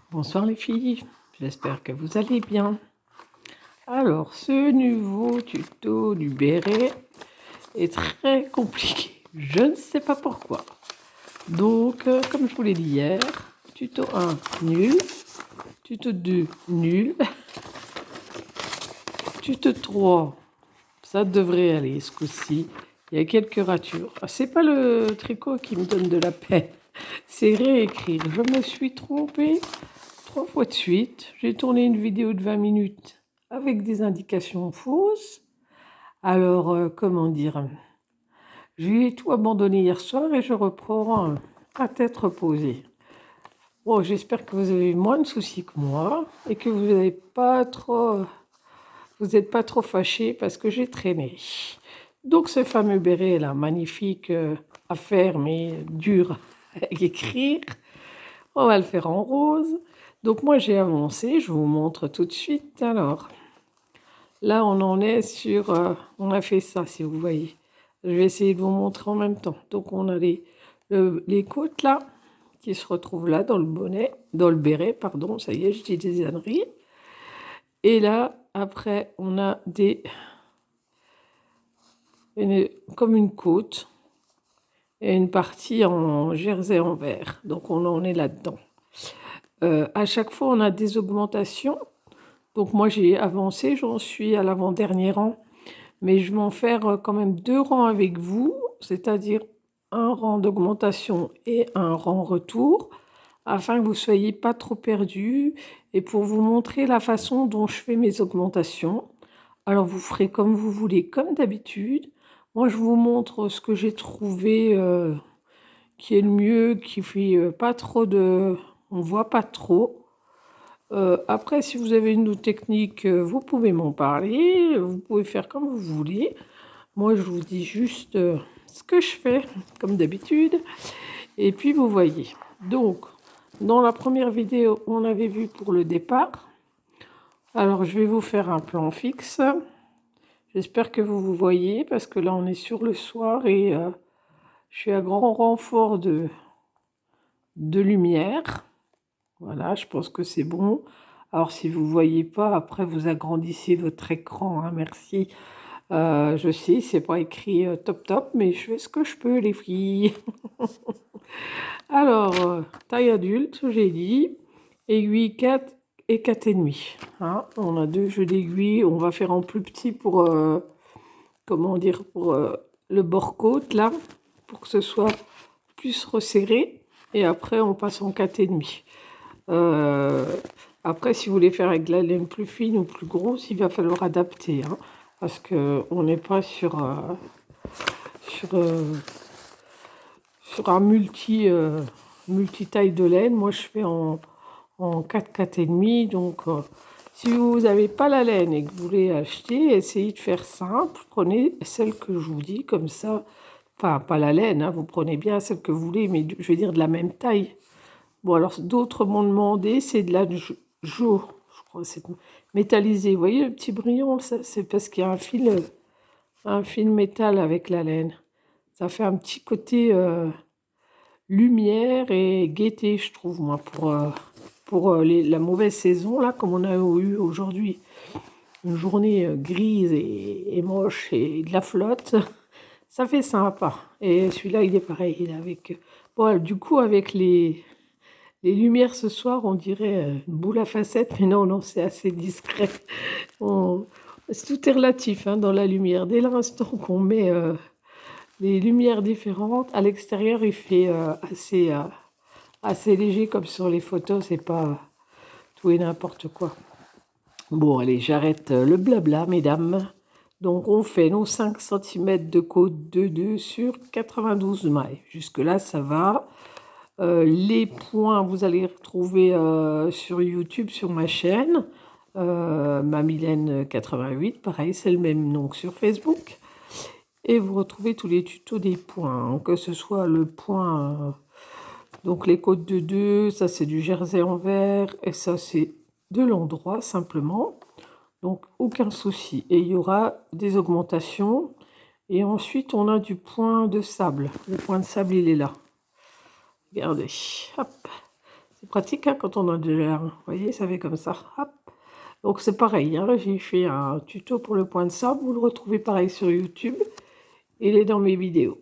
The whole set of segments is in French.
Bonsoir les filles, j'espère que vous allez bien. Alors, ce nouveau tuto du béret est très compliqué. Je ne sais pas pourquoi. Donc, comme je vous l'ai dit hier, tuto 1, nul. Tuto 2, nul. Tuto 3, ça devrait aller ce coup-ci. Il y a quelques ratures. C'est pas le tricot qui me donne de la peine. C'est réécrire. Je me suis trompée 3 fois de suite. J'ai tourné une vidéo de 20 minutes avec des indications fausses. Alors, comment dire, j'ai tout abandonné hier soir et je reprends à tête reposée. Bon, j'espère que vous avez moins de soucis que moi et que vous n'êtes pas trop fâchés parce que j'ai traîné. Donc, ce fameux béret là, magnifique à faire mais dur à écrire, on va le faire en rose. Donc, moi, j'ai avancé, je vous montre tout de suite. Alors, là, on en est sur... on a fait ça, si vous voyez. Je vais essayer de vous montrer en même temps. Donc, on a les côtes, là, qui se retrouvent là, dans le bonnet, dans le béret, pardon. Ça y est, je dis des âneries. Et là, après, on a comme une côte et une partie en jersey en vert. Donc, on en est là-dedans. À chaque fois, on a des augmentations. Donc, moi, j'ai avancé. J'en suis à l'avant-dernier rang. Mais je vais en faire quand même 2 rangs avec vous, c'est-à-dire un rang d'augmentation et un rang retour, afin que vous ne soyez pas trop perdus et pour vous montrer la façon dont je fais mes augmentations. Alors vous ferez comme vous voulez, comme d'habitude. Moi, je vous montre ce que j'ai trouvé qui est le mieux, qui fait pas trop de... On voit pas trop. Après, si vous avez une autre technique, vous pouvez m'en parler. Vous pouvez faire comme vous voulez. Moi, je vous dis juste ce que je fais, comme d'habitude. Et puis, vous voyez. Donc, dans la première vidéo, on avait vu pour le départ. Alors, je vais vous faire un plan fixe. J'espère que vous voyez, parce que là, on est sur le soir et je suis à grand renfort de lumière. Voilà, je pense que c'est bon. Alors, si vous ne voyez pas, après, vous agrandissez votre écran. Hein, merci. Je sais, c'est pas écrit top top, mais je fais ce que je peux, les filles. Alors, taille adulte, j'ai dit, aiguille 4 et 4,5. Hein, on a 2 jeux d'aiguilles. On va faire en plus petit pour, comment dire, pour le bord-côte, là, pour que ce soit plus resserré. Et après, on passe en 4,5. Après, si vous voulez faire avec de la laine plus fine ou plus grosse, il va falloir adapter. Hein, parce qu'on n'est pas sur un multi-taille de laine. Moi, je fais en 4, 4,5. Donc, si vous n'avez pas la laine et que vous voulez acheter, essayez de faire simple. Prenez celle que je vous dis, comme ça. Enfin, pas la laine, hein, vous prenez bien celle que vous voulez, mais je veux dire de la même taille. Bon, alors, d'autres m'ont demandé, c'est de la jour, je crois, c'est métallisé. Vous voyez le petit brillant, ça, c'est parce qu'il y a un fil métal avec la laine. Ça fait un petit côté lumière et gaieté, je trouve, moi, pour la mauvaise saison, là, comme on a eu aujourd'hui. Une journée grise et moche et de la flotte, ça fait sympa. Et celui-là, il est pareil, il est avec... Bon, du coup, avec les lumières ce soir, on dirait une boule à facettes, mais non, non, c'est assez discret. Tout est relatif hein, dans la lumière. Dès l'instant qu'on met les lumières différentes, à l'extérieur, il fait assez léger comme sur les photos, c'est pas tout et n'importe quoi. Bon, allez, j'arrête le blabla, mesdames. Donc, on fait nos 5 cm de côte de 2 sur 92 mailles. Jusque-là, ça va. Les points, vous allez les retrouver sur YouTube, sur ma chaîne. Mamilène88, pareil, c'est le même nom que sur Facebook. Et vous retrouvez tous les tutos des points, hein, que ce soit le point... donc les côtes de 2, ça c'est du jersey en vert, et ça c'est de l'endroit simplement. Donc aucun souci. Et il y aura des augmentations. Et ensuite on a du point de sable. Le point de sable il est là. Regardez, hop. C'est pratique hein, quand on a de l'air. Vous voyez, ça fait comme ça. Hop. Donc c'est pareil, hein, j'ai fait un tuto pour le point de sable. Vous le retrouvez pareil sur YouTube. Il est dans mes vidéos.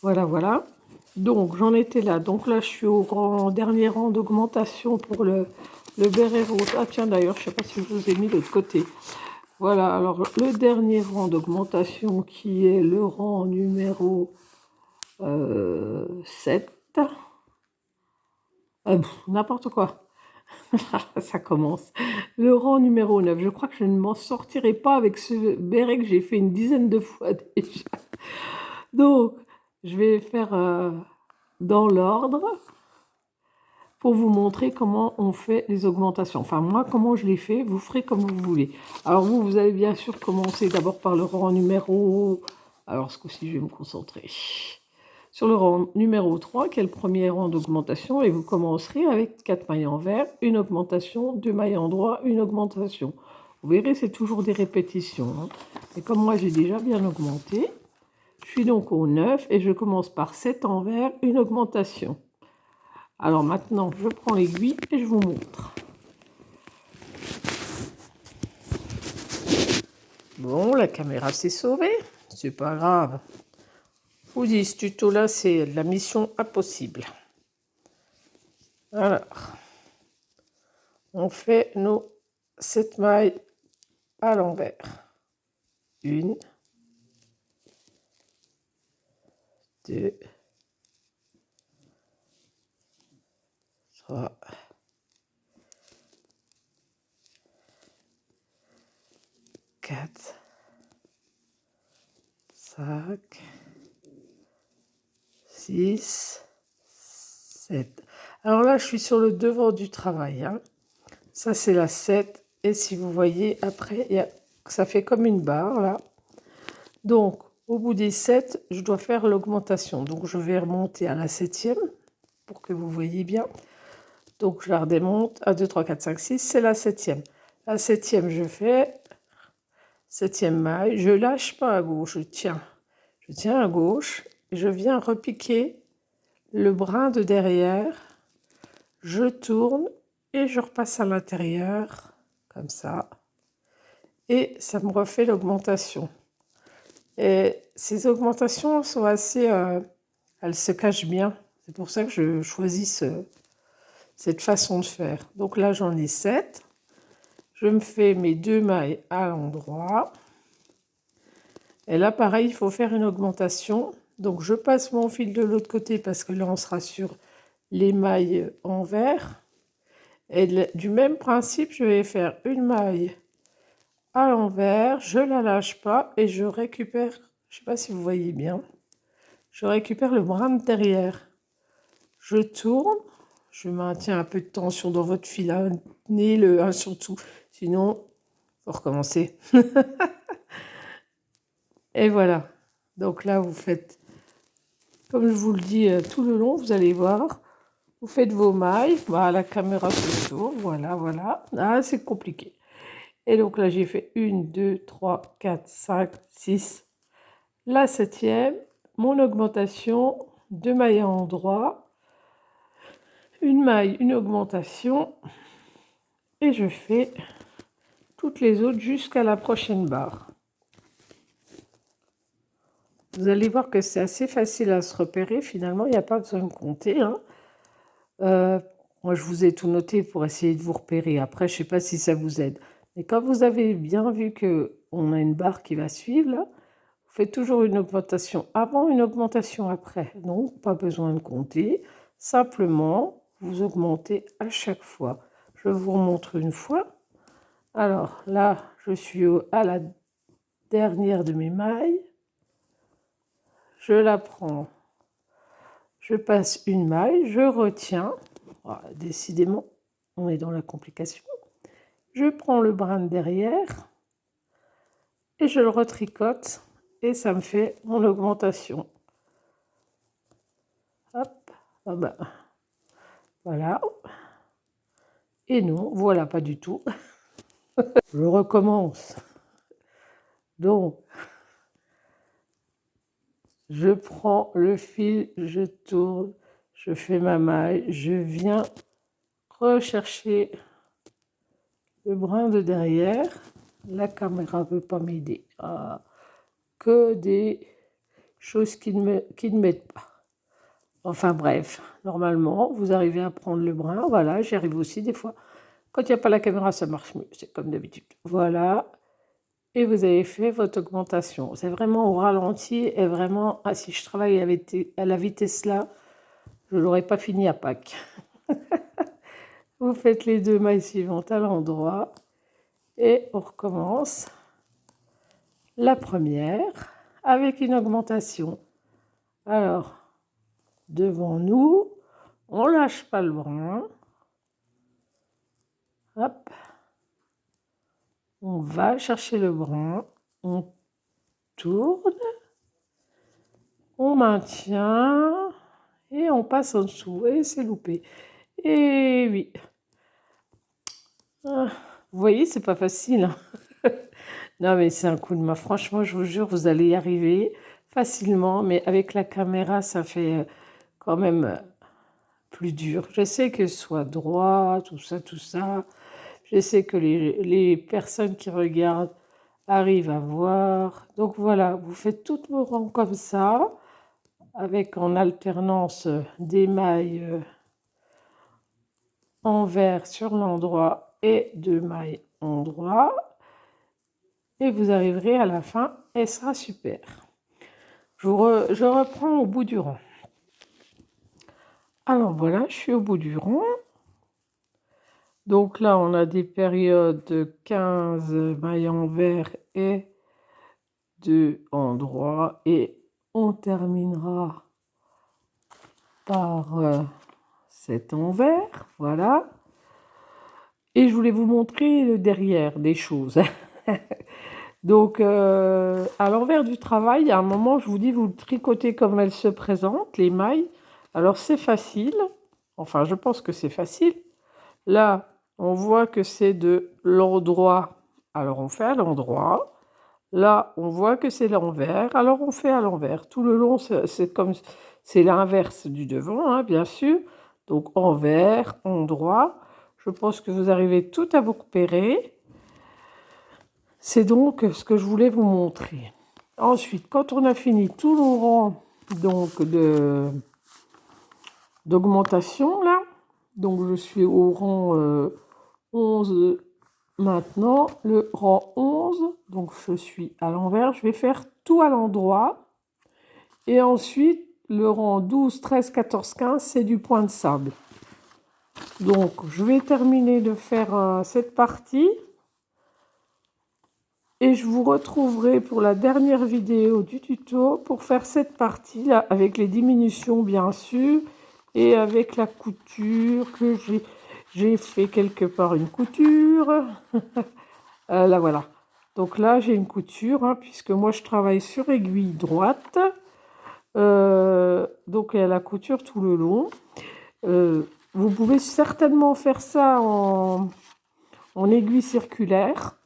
Voilà, voilà. Donc j'en étais là. Donc là, je suis au dernier rang d'augmentation pour le béret rose. Ah tiens, d'ailleurs, je ne sais pas si je vous ai mis de l'autre côté. Voilà, alors le dernier rang d'augmentation qui est le rang numéro 7. N'importe quoi. Ça commence. Le rang numéro 9. Je crois que je ne m'en sortirai pas avec ce béret que j'ai fait une dizaine de fois déjà. Donc, je vais faire dans l'ordre pour vous montrer comment on fait les augmentations. Enfin, moi, comment je les fais, vous ferez comme vous voulez. Alors, vous allez bien sûr commencer d'abord par le rang numéro... Alors, ce coup-ci, je vais me concentrer sur le rang numéro 3, qui est le premier rang d'augmentation, et vous commencerez avec 4 mailles en vert, une augmentation, 2 mailles en droit, une augmentation. Vous verrez, c'est toujours des répétitions. Hein. Et comme moi, j'ai déjà bien augmenté, je suis donc au 9 et je commence par 7 en vert, une augmentation. Alors maintenant, je prends l'aiguille et je vous montre. Bon, la caméra s'est sauvée, c'est pas grave. Je vous dis, ce tuto-là, c'est la mission impossible. Alors, on fait nos 7 mailles à l'envers. 1, 2, 3, 4, 5, 6, 7. Alors là, je suis sur le devant du travail. Hein. Ça, c'est la 7. Et si vous voyez, après, ça fait comme une barre, là. Donc, au bout des 7, je dois faire l'augmentation. Donc, je vais remonter à la 7e pour que vous voyez bien. Donc, je la redémonte. 1, 2, 3, 4, 5, 6. C'est la 7e. La 7e, je fais 7e maille. Je lâche pas à gauche, je tiens. Je tiens à gauche. Je viens repiquer le brin de derrière. Je tourne et je repasse à l'intérieur. Comme ça. Et ça me refait l'augmentation. Et ces augmentations sont assez... elles se cachent bien. C'est pour ça que je choisis cette façon de faire. Donc là, j'en ai 7. Je me fais mes 2 mailles à l'endroit. Et là, pareil, il faut faire une augmentation. Donc, je passe mon fil de l'autre côté parce que là, on sera sur les mailles en vert. Et du même principe, je vais faire une maille à l'envers. Je ne la lâche pas et je récupère, je ne sais pas si vous voyez bien, je récupère le brin de derrière. Je tourne. Je maintiens un peu de tension dans votre filet, le 1 surtout. Sinon, il faut recommencer. Et voilà. Donc là, vous faites, comme je vous le dis tout le long, vous allez voir. Vous faites vos mailles. Voilà, la caméra se tourne. Voilà, voilà. Ah, c'est compliqué. Et donc là, j'ai fait 1, 2, 3, 4, 5, 6. La 7e, mon augmentation, 2 mailles à endroit. Une maille, une augmentation. Et je fais toutes les autres jusqu'à la prochaine barre. Vous allez voir que c'est assez facile à se repérer. Finalement, il n'y a pas besoin de compter. Hein. Moi, je vous ai tout noté pour essayer de vous repérer. Après, je ne sais pas si ça vous aide. Mais quand vous avez bien vu qu'on a une barre qui va suivre, là, vous faites toujours une augmentation avant, une augmentation après. Donc, pas besoin de compter. Simplement, vous augmentez à chaque fois. Je vous remontre une fois. Alors là, je suis à la dernière de mes mailles. Je la prends. Je passe une maille, je retiens. Voilà, décidément, on est dans la complication. Je prends le brin de derrière et je le retricote et ça me fait mon augmentation. Hop, ah ben, voilà. Et non, voilà, pas du tout. Je recommence. Donc, je prends le fil, je tourne, je fais ma maille, je viens rechercher le brin de derrière. La caméra ne veut pas m'aider. Ah, que des choses qui ne m'aident pas. Enfin bref, normalement, vous arrivez à prendre le brin. Voilà, j'y arrive aussi des fois. Quand il n'y a pas la caméra, ça marche mieux. C'est comme d'habitude. Voilà. Et vous avez fait votre augmentation. C'est vraiment au ralenti et vraiment, ah, si je travaille à la vitesse là, je ne l'aurais pas fini à Pâques. Vous faites les 2 mailles suivantes à l'endroit et on recommence la première avec une augmentation. Alors, devant nous, on lâche pas le brin. Hop. On va chercher le brin, on tourne, on maintient et on passe en dessous. Et c'est loupé. Et oui. Ah, vous voyez, c'est pas facile. Non, mais c'est un coup de main. Franchement, je vous jure, vous allez y arriver facilement. Mais avec la caméra, ça fait quand même plus dur. Je sais que ce soit droit, tout ça, tout ça. Je sais que les personnes qui regardent arrivent à voir. Donc voilà, vous faites toutes vos rangs comme ça, avec en alternance des mailles envers sur l'endroit et 2 mailles endroit. Et vous arriverez à la fin, et ce sera super. Je reprends au bout du rang. Alors voilà, je suis au bout du rang. Donc là, on a des périodes de 15 mailles envers et 2 endroits. Et on terminera par cet envers. Voilà. Et je voulais vous montrer le derrière des choses. Donc, à l'envers du travail, à un moment, je vous dis, vous le tricotez comme elles se présentent, les mailles. Alors, c'est facile. Enfin, je pense que c'est facile. Là, on voit que c'est de l'endroit. Alors, on fait à l'endroit. Là, on voit que c'est l'envers. Alors, on fait à l'envers. Tout le long, c'est l'inverse du devant, hein, bien sûr. Donc, envers, endroit. Je pense que vous arrivez tout à vous repérer. C'est donc ce que je voulais vous montrer. Ensuite, quand on a fini tout le rang donc d'augmentation là, donc je suis au rang 11 maintenant, le rang 11, donc je suis à l'envers, je vais faire tout à l'endroit. Et ensuite, le rang 12, 13, 14, 15, c'est du point de sable. Donc, je vais terminer de faire cette partie. Et je vous retrouverai pour la dernière vidéo du tuto pour faire cette partie-là avec les diminutions bien sûr et avec la couture que j'ai fait quelque part une couture. Là voilà. Donc là j'ai une couture hein, puisque moi je travaille sur aiguille droite. Donc il y a la couture tout le long. Vous pouvez certainement faire ça en aiguille circulaire.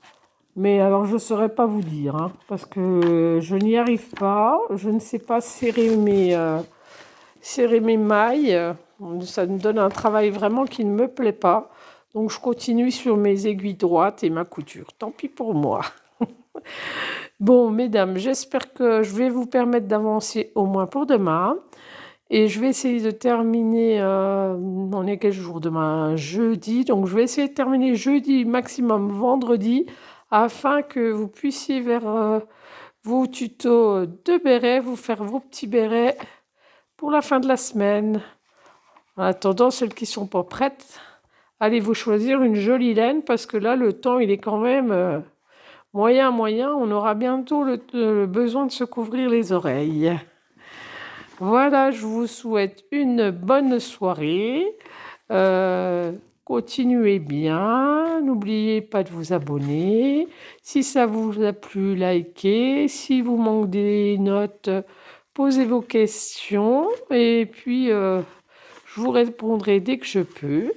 Mais alors, je ne saurais pas vous dire, hein, parce que je n'y arrive pas. Je ne sais pas serrer mes mailles. Ça me donne un travail vraiment qui ne me plaît pas. Donc, je continue sur mes aiguilles droites et ma couture. Tant pis pour moi. Bon, mesdames, j'espère que je vais vous permettre d'avancer au moins pour demain. Et je vais essayer de terminer, on est quel jour demain? Jeudi. Donc, je vais essayer de terminer jeudi, maximum vendredi, afin que vous puissiez vers vos tutos de bérets, vous faire vos petits bérets pour la fin de la semaine. En attendant, celles qui ne sont pas prêtes, allez vous choisir une jolie laine, parce que là, le temps, il est quand même moyen. On aura bientôt le besoin de se couvrir les oreilles. Voilà, je vous souhaite une bonne soirée. Continuez bien. N'oubliez pas de vous abonner. Si ça vous a plu, likez. Si vous manquez des notes, posez vos questions. Et puis, je vous répondrai dès que je peux.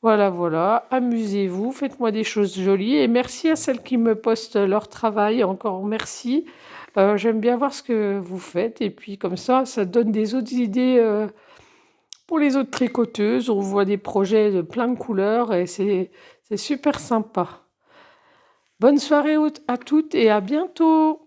Voilà. Amusez-vous. Faites-moi des choses jolies. Et merci à celles qui me postent leur travail. Encore merci. J'aime bien voir ce que vous faites et puis comme ça donne des autres idées, pour les autres tricoteuses. On voit des projets de plein de couleurs et c'est super sympa. Bonne soirée à toutes et à bientôt!